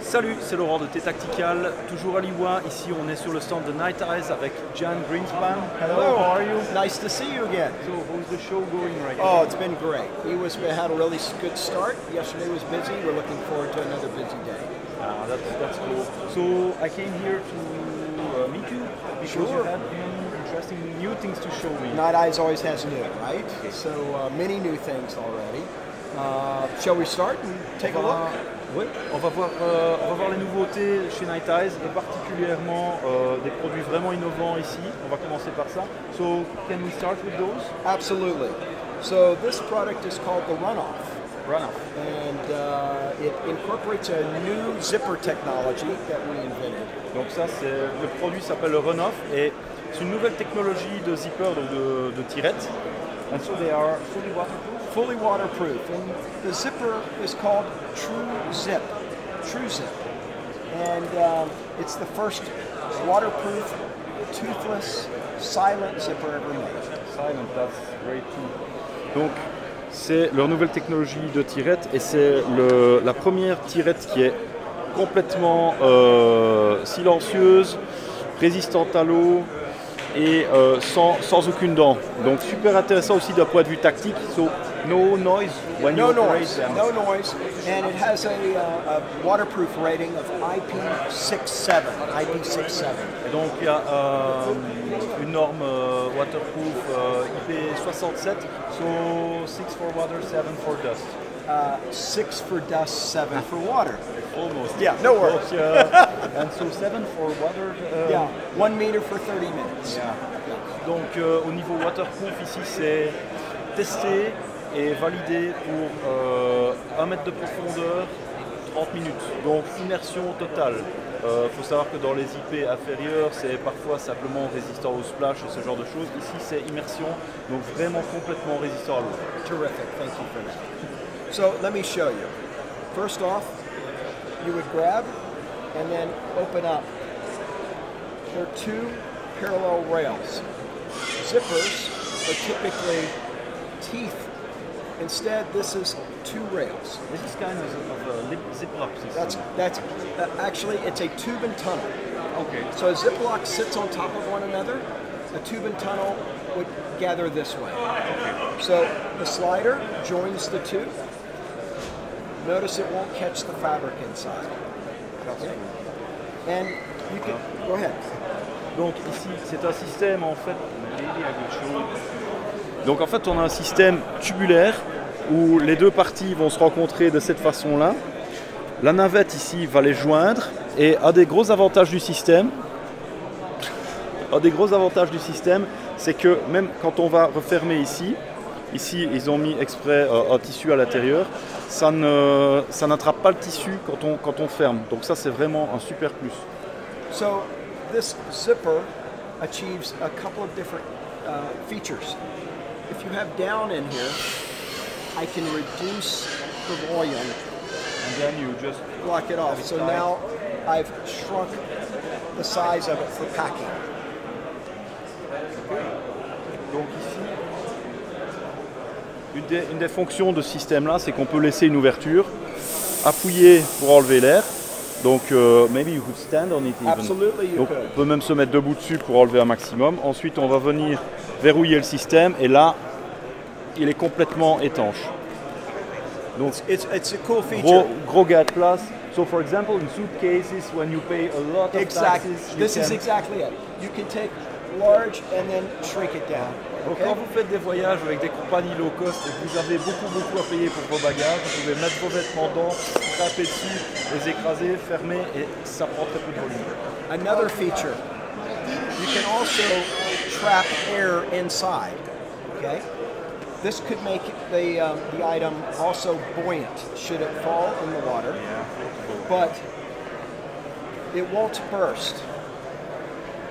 Salut, c'est Laurent de T-Tactical, toujours à Liwa. Ici, on est sur le stand de Night Eyes avec Jan Greenspan. Hello, how are you? Nice to see you again. So, how's the show going right Oh, now? it's been great. We had a really good start. Yesterday was busy. We're looking forward to another busy day. That's cool. So, I came here to meet you because you Sure. had interesting new things to show me. Night Eyes always has new, right? So many new things already. Shall we start and take a look? Oui, on va voir les nouveautés chez Night Eyes et particulièrement des produits vraiment innovants ici. On va commencer par ça. So, can we start with those? Absolutely. So this product is called the Runoff. Runoff. And it incorporates a new zipper technology that we invented. Donc ça, le produit s'appelle le Runoff et c'est une nouvelle technologie de zipper, donc de tirette. And so they are fully waterproof. Fully waterproof. And the zipper is called TrueZip. TrueZip. And it's the first waterproof, toothless, silent zipper ever made. Silent, that's great too. Donc c'est leur nouvelle technologie de tirette et c'est la première tirette qui est complètement silencieuse, résistante à l'eau et sans aucune dent. Donc super intéressant aussi d'un point de vue tactique. So no noise when you operate them. No noise, and it has a waterproof rating of IP67. IP67. Et donc il y a une norme waterproof IP67, so 6 for water, 7 for dust. 6 for dust, 7 for water. Almost. Yeah, no worries. Donc, and so 7 for water. Yeah, 1 meter for 30 minutes. Yeah. Donc au niveau waterproof ici c'est testé et validé pour 1 mètre de profondeur, 30 minutes. Donc immersion totale. Faut savoir que dans les IP inférieurs, c'est parfois simplement résistant au splash et ce genre de choses. Ici, c'est immersion, donc vraiment complètement résistant à l'eau. Terrific, thank you for that. So let me show you. First off, you would grab and then open up. There are two parallel rails. Zippers are typically teeth. Instead, this is two rails. This is kind of a ziplock system. That's actually, it's a tube and tunnel. Okay. So a ziplock sits on top of one another. A tube and tunnel would gather this way. So the slider joins the two. Notice it won't catch the fabric inside. Okay. And you can go ahead. Donc ici, c'est un système en fait. Donc en fait, on a un système tubulaire où les deux parties vont se rencontrer de cette façon-là. La navette ici va les joindre et un des gros avantages du système, c'est que même quand on va refermer ici, ils ont mis exprès un tissu à l'intérieur, ça n'attrape pas le tissu quand on ferme. Donc ça, c'est vraiment un super plus. So this zipper achieves a couple of different features. If you have down in here, I can reduce the volume And then you just block it off. So now I've shrunk the size of it for packing. Donc ici, une des fonctions de ce système-là, c'est qu'on peut laisser une ouverture, appuyer pour enlever l'air. Donc, maybe you could stand on it even. Absolutely, you Donc, could. on peut même se mettre debout dessus pour enlever un maximum. Ensuite, on va venir verrouiller le système et là, il est complètement étanche. Donc, It's a cool feature. gros gain de place. So, for example, in suitcases, when you pay a lot of Exactly. taxes, you This is can- exactly it. You can take large and then shrink it down. Donc Okay? quand vous faites des voyages avec des compagnies low cost et que vous avez beaucoup à payer pour vos bagages, vous pouvez mettre vos vêtements dedans, taper dessus, les écraser, fermer et ça prend très peu de volume. Another feature. You can also trap air inside. Okay? This could make the item also buoyant should it fall in the water, but it won't burst.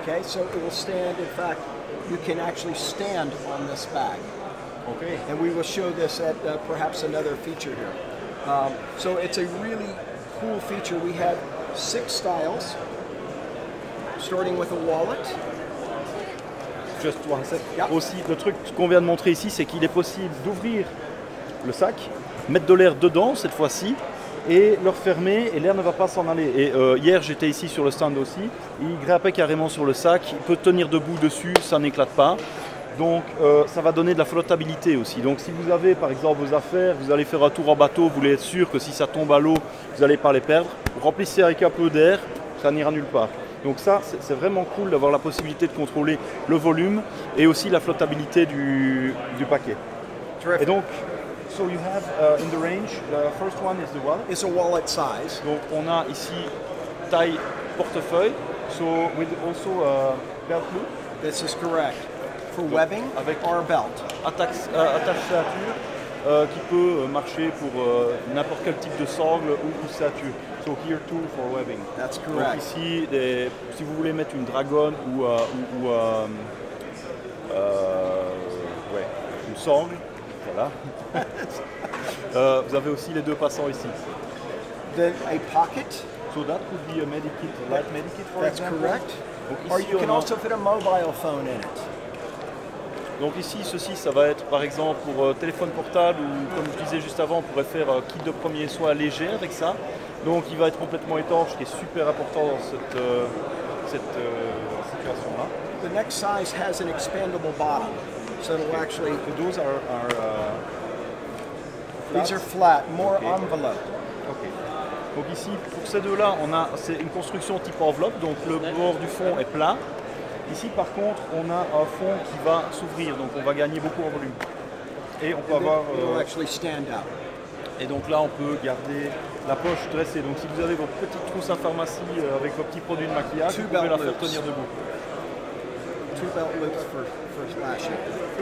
Okay, so it will stand. In fact, you can actually stand on this bag. Okay. And we will show this at perhaps another feature here. So it's a really cool feature. We have 6 styles, starting with a wallet. Just one sec. Yeah. Aussi, le truc qu'on vient de montrer ici, c'est qu'il est possible d'ouvrir le sac, mettre de l'air dedans cette fois-ci, et le refermer et l'air ne va pas s'en aller. Et hier j'étais ici sur le stand aussi, il grimpait carrément sur le sac, il peut tenir debout dessus, ça n'éclate pas. Donc ça va donner de la flottabilité aussi. Donc si vous avez par exemple vos affaires, vous allez faire un tour en bateau, vous voulez être sûr que si ça tombe à l'eau, vous n'allez pas les perdre, vous remplissez avec un peu d'air, ça n'ira nulle part. Donc ça c'est vraiment cool d'avoir la possibilité de contrôler le volume et aussi la flottabilité du paquet. Terrific. Et donc, so you have in the range, the first one is the wallet. It's a wallet size. Donc on a ici taille portefeuille, so with also a belt loop, This is correct. For webbing avec- or belt. attache-ceinture qui peut marcher pour n'importe quel type de sangle ou ceinture. So here too for webbing. That's Donc correct. ici, si vous voulez mettre une dragonne ou ouais, une sangle, voilà. Vous avez aussi les deux passants ici. Then a pocket. So that could be a medikit, a light medikit for That's example. correct. Donc Or ici, you can on a- also fit a mobile phone in it. donc ici, ceci, ça va être par exemple pour téléphone portable ou comme je disais juste avant, on pourrait faire un kit de premiers soins léger avec ça. Donc il va être complètement étanche, ce qui est super important dans cette situation-là. The next size has an expandable bottom. So it'll actually, So those are these are flat, more Okay. envelope. ok. Donc ici, pour ces deux-là, c'est une construction type enveloppe, donc le bord du fond est plat. Ici, par contre, on a un fond qui va s'ouvrir, donc on va gagner beaucoup en volume. Et on peut And then avoir it'll actually stand out. et donc là, on peut garder la poche dressée. Donc si vous avez votre petite trousse à pharmacie avec vos petits produits de maquillage, Two vous pouvez la belt faire loops. tenir debout. Two belt loops for lashing.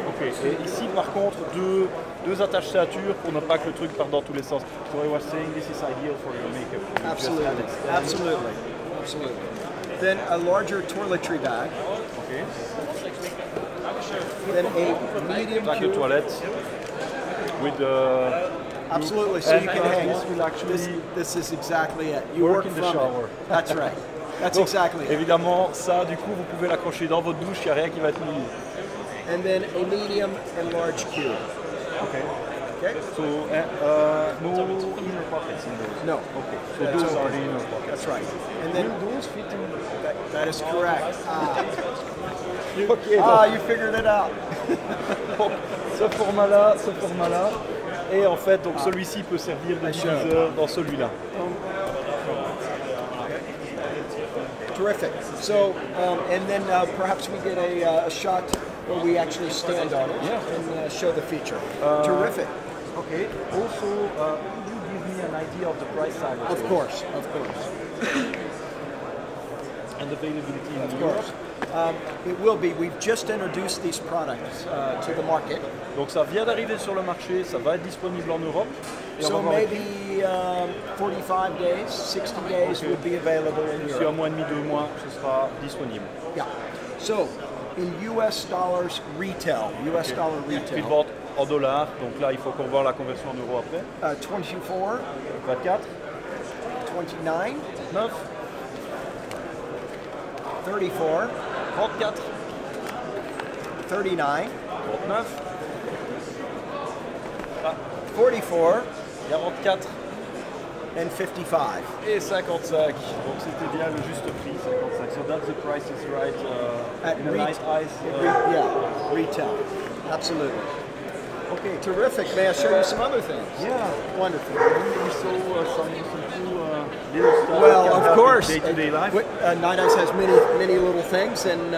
Ok. Et ici, par contre, deux attaches ceintures pour ne pas que le truc parte dans tous les sens. So I was saying this is ideal for your makeup. You just Absolutely. add it standing. Absolutely. Absolutely. Then a larger toiletry bag. Ok. Then a medium Sac de cube. toilette with Absolutely. So you can hang. This will actually This is exactly it. You work work in the from shower. it. That's right. That's Donc, exactly it. évidemment, ça, du coup, vous pouvez l'accrocher dans votre douche, il n'y a rien qui va être mouillé. And then a medium and large cube. Ok. Okay. So, no inner pockets in those. No. Okay. So That's those okay. are the inner pockets. That's right. And then Will those fit in? that is correct. Ok. You figured it out. Donc, ce format-là. Et en fait, donc celui-ci peut servir de diviseur dans celui-là. Terrific. So, and then perhaps we get a shot where we actually stand on it Yeah. and show the feature. Terrific. Okay. Also, could you give me an idea of the price tag? Of course. Of course. And availability in Of Europe. course. It will be. We've just introduced these products to the market. Donc ça vient d'arriver sur le marché, ça va être disponible en Europe. Et on So va voir maybe 45 days, 60 days Okay. would be available in d'ici un Europe. mois et demi, 2 mois, ce sera disponible. Yeah. So in US dollars retail, US dollar Prix de retail, vente en dollars, donc là il faut qu'on voit la conversion en euros après. 24, 24, 29, 9, 34, 34, 39, 39, 44, 44 and 55. et 55. Donc c'était bien le juste prix, 55. So that's the price is right At in a ret- nice ice. Yeah, retail. Absolutely. Okay, terrific. May I show you some other things? Yeah. Wonderful. We saw some cool little stuff Well, that can of help course. in day-to-day life. Night Ice has many little things, and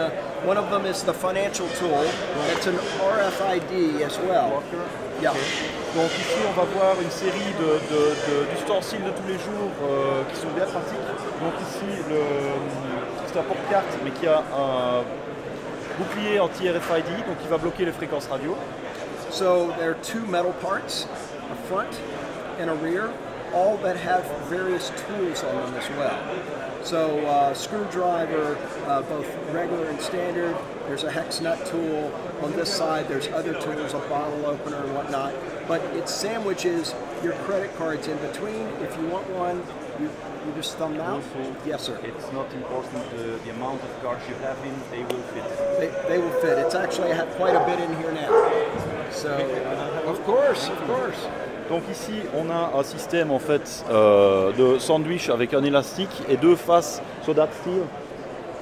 one of them is the financial tool. It's an RFID as well. Yeah. Donc ici on va voir une série d'ustensiles de tous les jours qui sont bien pratiques. Donc ici c'est un porte-carte mais qui a un bouclier anti-RFID, donc il va bloquer les fréquences radio. So there are two metal parts, a front and a rear, all that have various tools on them as well. So screwdriver, both regular and standard. There's a hex nut tool. On this side, there's other tools, a bottle opener and whatnot. But it sandwiches your credit cards in between. If you want one, you just thumb out. Also, Yes, sir. it's not important the amount of cards you have in, they will fit. They will fit. It's actually, I have quite a bit in here now. So, of course. Donc ici, on a un système en fait de sandwich avec un élastique et deux faces soda steel,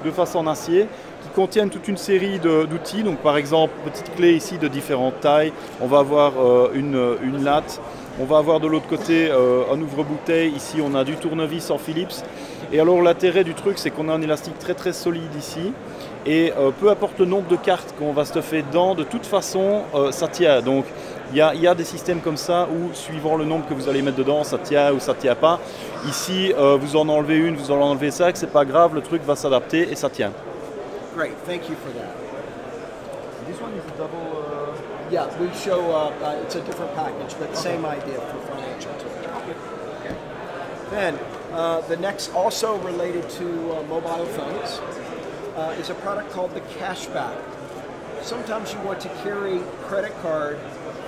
deux faces en acier qui contiennent toute une série d'outils. Donc par exemple, petite clé ici de différentes tailles. On va avoir une latte. On va avoir de l'autre côté un ouvre-bouteille. Ici, on a du tournevis en Philips. Et alors l'intérêt du truc, c'est qu'on a un élastique très très solide ici. Et peu importe le nombre de cartes qu'on va stuffer dedans, de toute façon, ça tient. Donc il y a des systèmes comme ça où, suivant le nombre que vous allez mettre dedans, ça tient ou ça tient pas. Ici, vous en enlevez une, vous en enlevez 5, c'est pas grave, le truc va s'adapter et ça tient. Great, thank you for that. This one is a double. Yeah, we show it's a different package, but same idea for financial too. Okay. Then the next, also related to mobile phones, is a product called the Cashback. Sometimes you want to carry credit card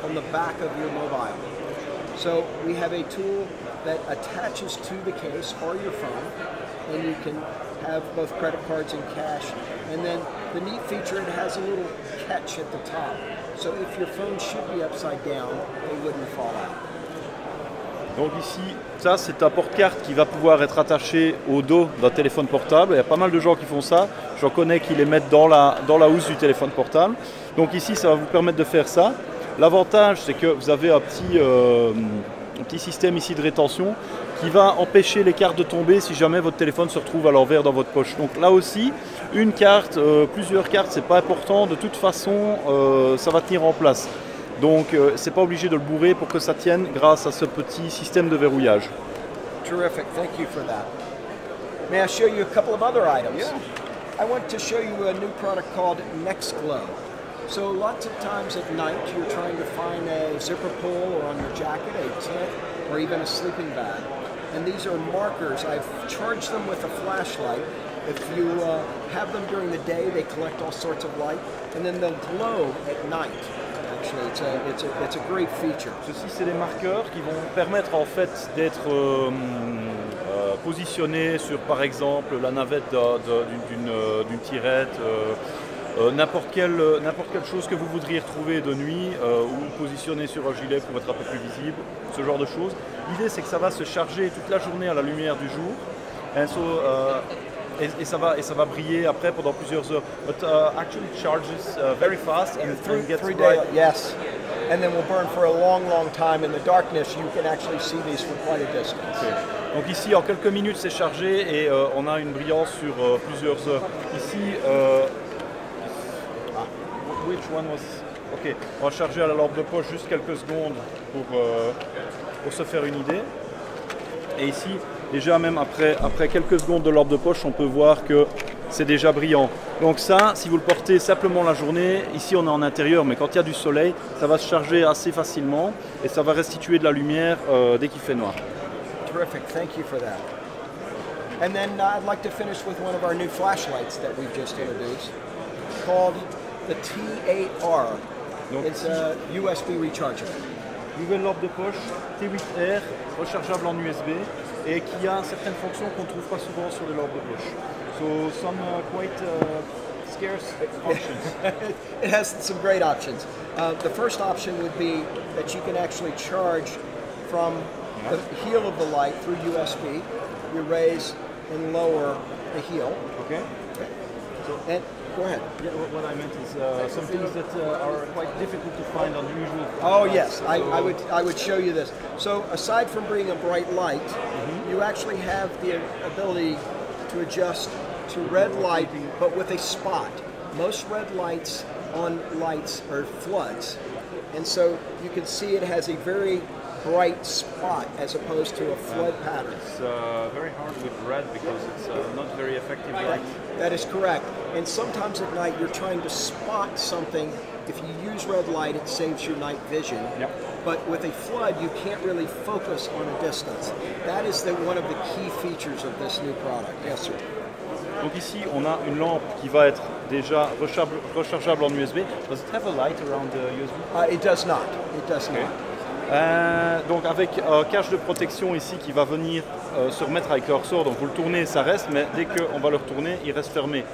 on the back of your mobile. So we have a tool that attaches to the case or your phone, and you can have both credit cards and cash. And then the neat feature, it has a little catch at the top. So if your phone should be upside down, they wouldn't fall out. Donc ici, ça c'est un porte-carte qui va pouvoir être attaché au dos d'un téléphone portable. Il y a pas mal de gens qui font ça. J'en connais qui les mettent dans la housse du téléphone portable. Donc ici, ça va vous permettre de faire ça. L'avantage, c'est que vous avez un petit système ici de rétention qui va empêcher les cartes de tomber si jamais votre téléphone se retrouve à l'envers dans votre poche. Donc là aussi, une carte, plusieurs cartes, c'est pas important. De toute façon, ça va tenir en place. Donc, c'est pas obligé de le bourrer pour que ça tienne grâce à ce petit système de verrouillage. Terrific, thank you for that. May I show you a couple of other items? Yeah. I want to show you a new product called NextGlow. So lots of times at night you're trying to find a zipper pull or on your jacket, a tent, or even a sleeping bag. And these are markers. I've charged them with a flashlight. If you have them during the day, they collect all sorts of light, and then they'll glow at night. Actually, it's a great feature. Ceci, c'est des marqueurs qui vont permettre en fait d'être positionnés sur, par exemple, la navette d'une tirette, n'importe quelle chose que vous voudriez retrouver de nuit ou positionner sur un gilet pour être un peu plus visible, ce genre de choses. L'idée, c'est que ça va se charger toute la journée à la lumière du jour. Et ça va briller après pendant plusieurs heures. But actually it charges very fast and gets bright. Yes, and then will burn for a long, long time. In the darkness, you can actually see these for quite a distance. Okay. Donc ici, en quelques minutes, c'est chargé et on a une brillance sur plusieurs heures. Ici, which one was? Ok, on va charger à la lampe de poche juste quelques secondes pour se faire une idée. Et ici, déjà même après quelques secondes de lampe de poche, on peut voir que c'est déjà brillant. Donc ça, si vous le portez simplement la journée, ici on est en intérieur, mais quand il y a du soleil, ça va se charger assez facilement et ça va restituer de la lumière dès qu'il fait noir. Terrific, thank you for that. And then I'd like to finish with one of our new flashlights that we've just introduced, called the T8R. Donc, it's a USB rechargeable. Nouvelle lampe de poche T8R, rechargeable en USB et qui a certaines fonctions qu'on ne trouve pas souvent sur les lampes de poche. So some quite scarce options. It has some great options. The first option would be that you can actually charge from the heel of the light through USB. You raise and lower the heel. Okay. And go ahead. Yeah, what I meant is some things that are quite difficult to find on usual. Oh yes, I would show you this. So aside from being a bright light, you actually have the ability to adjust to red light, but with a spot. Most red lights on lights are floods, and so you can see it has a very bright spot as opposed to a flood pattern. It's very hard with red because it's not very effective light. That is correct. And sometimes at night you're trying to spot something. If you use red light, it saves your night vision. Yep. But with a flood, you can't really focus on a distance. That is one of the key features of this new product. Yes, sir. Donc ici, on a une lampe qui va être déjà rechargeable en USB. Does it have a light around the USB? It does not. It does not. Donc avec un cache de protection ici qui va venir se remettre avec le ressort, donc vous le tournez, ça reste, mais dès qu'on va le retourner, il reste fermé.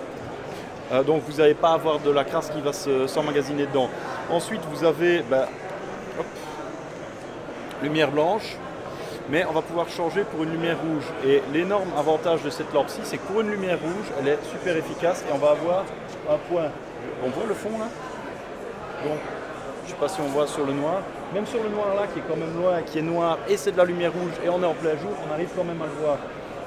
Donc vous n'allez pas avoir de la crasse qui va s'emmagasiner dedans. Ensuite vous avez lumière blanche, mais on va pouvoir changer pour une lumière rouge. Et l'énorme avantage de cette lampe-ci, c'est que pour une lumière rouge, elle est super efficace et on va avoir un point. On voit le fond là? Donc, je ne sais pas si on voit sur le noir. Même sur le noir là, qui est quand même loin, qui est noir, et c'est de la lumière rouge, et on est en plein jour, on arrive quand même à le voir.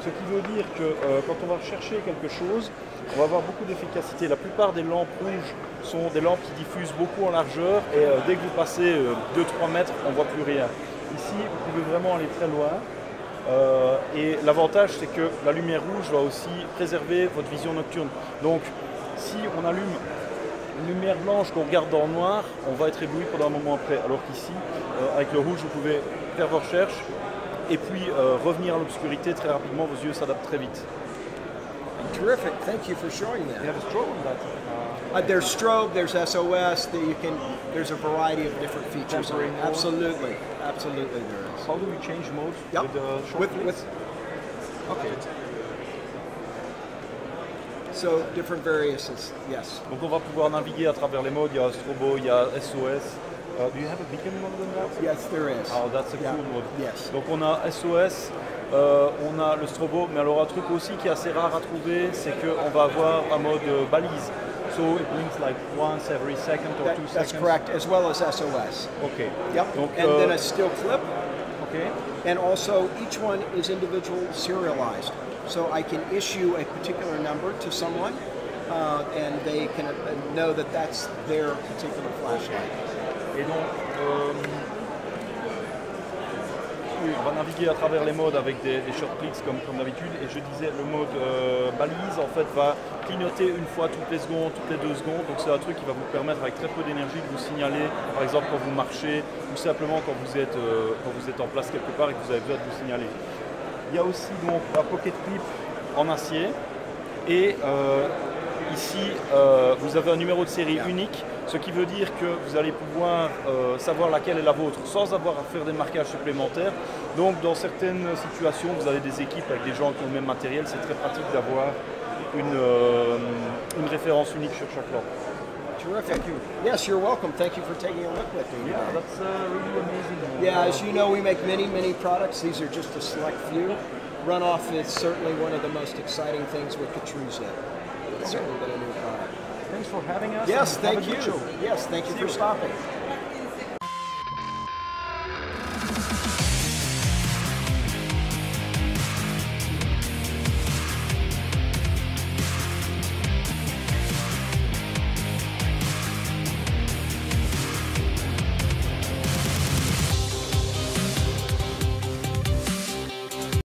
Ce qui veut dire que quand on va chercher quelque chose, on va avoir beaucoup d'efficacité. La plupart des lampes rouges sont des lampes qui diffusent beaucoup en largeur, et dès que vous passez 2-3 mètres, on ne voit plus rien. Ici, vous pouvez vraiment aller très loin. Et l'avantage, c'est que la lumière rouge va aussi préserver votre vision nocturne. Donc, si on allume une lumière blanche qu'on regarde dans le noir, on va être ébloui pendant un moment après. Alors qu'ici, avec le rouge, vous pouvez faire vos recherches et puis revenir à l'obscurité très rapidement. Vos yeux s'adaptent très vite. Terrific. Thank you for showing that. You have a strobe on that? There's strobe, there's SOS, there's a variety of different features. Tempering mode. Absolutely, absolutely there is. How do we change mode? Yep. With the short flicks? Okay. So different variances, yes. Donc on va pouvoir naviguer à travers les modes. Il y a strobo, il y a SOS. Do you have a beacon mode on that? Yes, there is. Oh, that's a cool mode. Yes. Donc on a SOS, on a le strobo, mais alors un truc aussi qui est assez rare à trouver, c'est qu'on va avoir un mode balise. So it blinks like once every second or 2 seconds. That's correct, as well as SOS. Okay. Yep. Donc, and then a still clip. Okay. And also each one is individual serialized. So I can issue a particular number to someone and they can know that that's their particular flashlight. Et donc, oui, on va naviguer à travers les modes avec des short clicks comme d'habitude. Et je disais, le mode balise en fait va clignoter une fois toutes les secondes, toutes les 2 secondes. Donc c'est un truc qui va vous permettre avec très peu d'énergie de vous signaler, par exemple quand vous marchez ou simplement quand vous êtes en place quelque part et que vous avez besoin de vous signaler. Il y a aussi donc un pocket clip en acier et ici vous avez un numéro de série unique, ce qui veut dire que vous allez pouvoir savoir laquelle est la vôtre sans avoir à faire des marquages supplémentaires. Donc dans certaines situations, vous avez des équipes avec des gens qui ont le même matériel, c'est très pratique d'avoir une référence unique sur chaque lampe. Terrific. Thank you. Yes, you're welcome. Thank you for taking a look with me. Yeah, that's really amazing. Yeah, as you know, we make many products. These are just a select few. Runoff is certainly one of the most exciting things with the TrueZip. It's certainly been a new product. Thanks for having us. Yes, Have a thank good you. show. Yes, thank you for stopping.